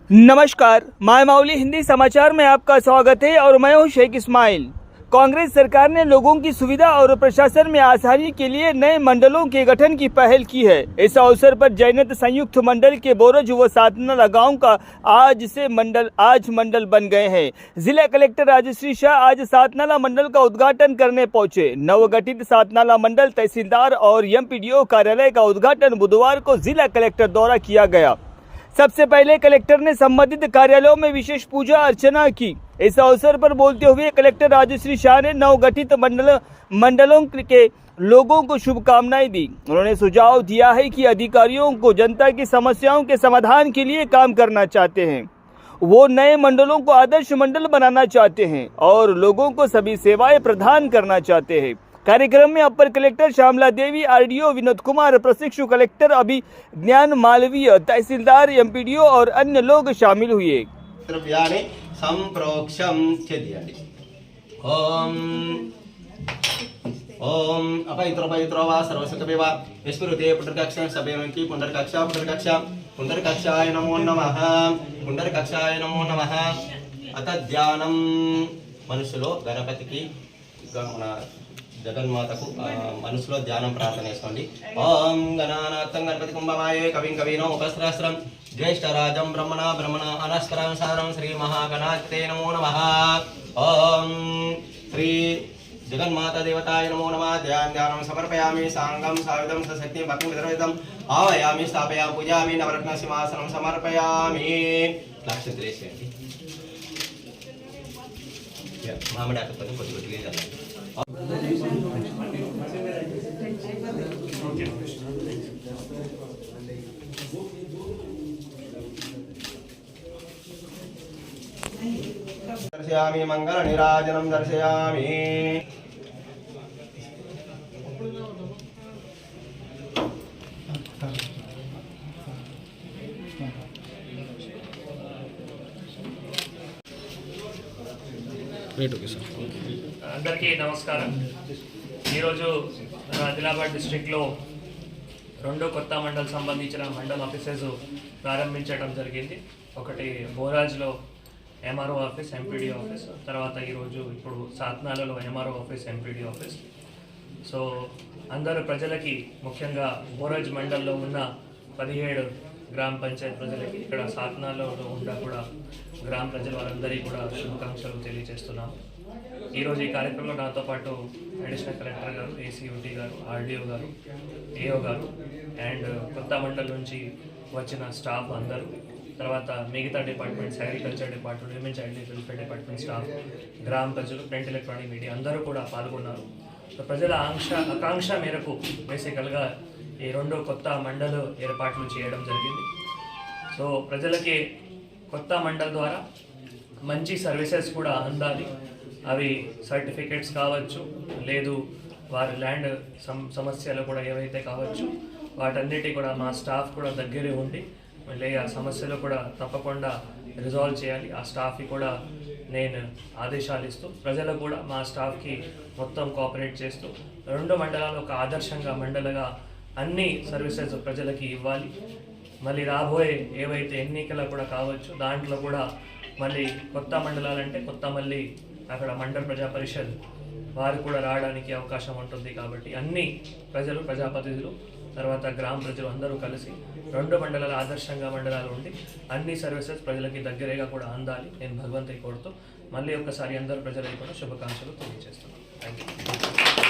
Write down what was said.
नमस्कार, माय माउली हिंदी समाचार में आपका स्वागत है और मैं हूं शेख इस्माइल। कांग्रेस सरकार ने लोगों की सुविधा और प्रशासन में आसानी के लिए नए मंडलों के गठन की पहल की है। इस अवसर पर जैनत संयुक्त मंडल के बोरज व सातनाला गांव का आज मंडल बन गए हैं। जिला कलेक्टर राजश्री शाह आज सातनाला मंडल का उद्घाटन करने पहुंचे। नवगठित सातनाला मंडल तहसीलदार और एमपीडीओ कार्यालय का उद्घाटन बुधवार को जिला कलेक्टर द्वारा किया गया। सबसे पहले कलेक्टर ने संबंधित कार्यालयों में विशेष पूजा अर्चना की। इस अवसर पर बोलते हुए कलेक्टर राजश्री शाह ने नवगठित मंडलों के लोगों को शुभकामनाएं दी। उन्होंने सुझाव दिया है कि अधिकारियों को जनता की समस्याओं के समाधान के लिए काम करना चाहते हैं। वो नए मंडलों को आदर्श मंडल बनाना चाहते हैं और लोगों को सभी सेवाएं प्रदान करना चाहते हैं। कार्यक्रम में अपर कलेक्टर श्यामला देवी, आरडीओ विनोद कुमार, प्रशिक्षु कलेक्टर अभिज्ञान मालवीय, तहसीलदार, एमपीडीओ और अन्य लोग शामिल हुए। ओम अपवित्रो वा सर्वसुखमे वा विस्मृते पुंडरकक्षां सभेवन्ति पुंडरकक्षाय नमो नमः। पुंडरकक्षाय नमो नमः। अत ध्यानं మనసులో గణపతికి జగన్మాతకు మనసులో ధ్యానం ప్రార్థన చేసుకోండి। ఓం గణానాథం గణపతి కుంభమాయే కవిం కవీనో ఉపస్రస్రం జ్యేష్ఠరాజం బ్రహ్మణ అనస్కరం సారం శ్రీ మహాగణాధిపతే నమో నమః। ఓం శ్రీ జగన్మాత దేవతాయ నమో నమః। ధ్యానం సమర్పయామి। సాంగం సావిధం సశక్తిం భక్తిం విద్రవితం ఆవయామి స్థాపయామి పూజామి నవరత్న సింహాసనం సమర్పయామి। లక్షత్రేసేయండి। మామిడి ఆకుతో కొద్దిగా చల్లండి। दर्शयामि मंगल निराजनम दर्शयामि। అందరికీ నమస్కారం। ఈరోజు ఆదిలాబాద్ డిస్ట్రిక్ట్లో 2 కొత్త మండల్ సంబంధించిన మండల్ ఆఫీసెస్ ప్రారంభించడం జరిగింది। ఒకటి బోరాజ్లో ఎంఆర్ఓ ఆఫీస్, ఎంపీడీ ఆఫీస్, తర్వాత ఈరోజు ఇప్పుడు సాత్నాలలో MRO office, MPD office. So అందరు ప్రజలకి, ముఖ్యంగా బోరాజ్ మండల్లో ఉన్న 17 గ్రామ పంచాయత్ ప్రజలకి, ఇక్కడ సాత్నాలలో ఉన్న కూడా గ్రామ ప్రజలు వారందరికీ కూడా శుభాకాంక్షలు తెలియజేస్తున్నాము। ఈరోజు ఈ కార్యక్రమంలో నాతో పాటు అడిషనల్ కలెక్టర్ గారు, ఏసీయూటీ గారు, ఆర్డీఓ గారు, ఏఓ గారు అండ్ కొత్త మండల్ నుంచి వచ్చిన స్టాఫ్ అందరూ, తర్వాత మిగతా departments, agriculture department, women child welfare department staff, గ్రామ ప్రజలు, ప్రింట్ ఎలక్ట్రానిక్ మీడియా అందరూ కూడా పాల్గొన్నారు। సో ప్రజల ఆకాంక్ష మేరకు బేసికల్గా ఈ 2 కొత్త మండలు ఏర్పాట్లు చేయడం జరిగింది। సో ప్రజలకి కొత్త మండల్ ద్వారా మంచి సర్వీసెస్ కూడా అందాలి। అవి సర్టిఫికేట్స్ కావచ్చు, లేదు వారి ల్యాండ్ సమస్యలు కూడా ఏవైతే కావచ్చు, వాటన్నిటి కూడా మా స్టాఫ్ కూడా దగ్గరే ఉండి మళ్ళీ ఆ సమస్యలు కూడా తప్పకుండా రిజాల్వ్ చేయాలి। ఆ స్టాఫ్కి కూడా నేను ఆదేశాలు ఇస్తూ, ప్రజలు కూడా మా స్టాఫ్కి మొత్తం కోఆపరేట్ చేస్తూ 2 మండలాలు ఒక ఆదర్శంగా మండలగా అన్ని సర్వీసెస్ ప్రజలకి ఇవ్వాలి। మళ్ళీ రాబోయే ఏవైతే ఎన్నికలు కూడా కావచ్చు, దాంట్లో కూడా మళ్ళీ కొత్త మండలాలంటే మళ్ళీ అక్కడ మండల ప్రజా పరిషత్ వారు కూడా రావడానికి అవకాశం ఉంటుంది। కాబట్టి అన్ని ప్రజలు, ప్రజాప్రతినిధులు, తర్వాత గ్రామ ప్రజలు అందరూ కలిసి 2 మండలాల ఆదర్శంగా మండలాలు ఉండి అన్ని సర్వీసెస్ ప్రజలకి దగ్గరగా కూడా అందాలి నేను భగవంతుని కోరుతూ మళ్ళీ ఒకసారి అందరూ ప్రజలకి కూడా శుభాకాంక్షలు తెలియజేస్తున్నాను। Thank you.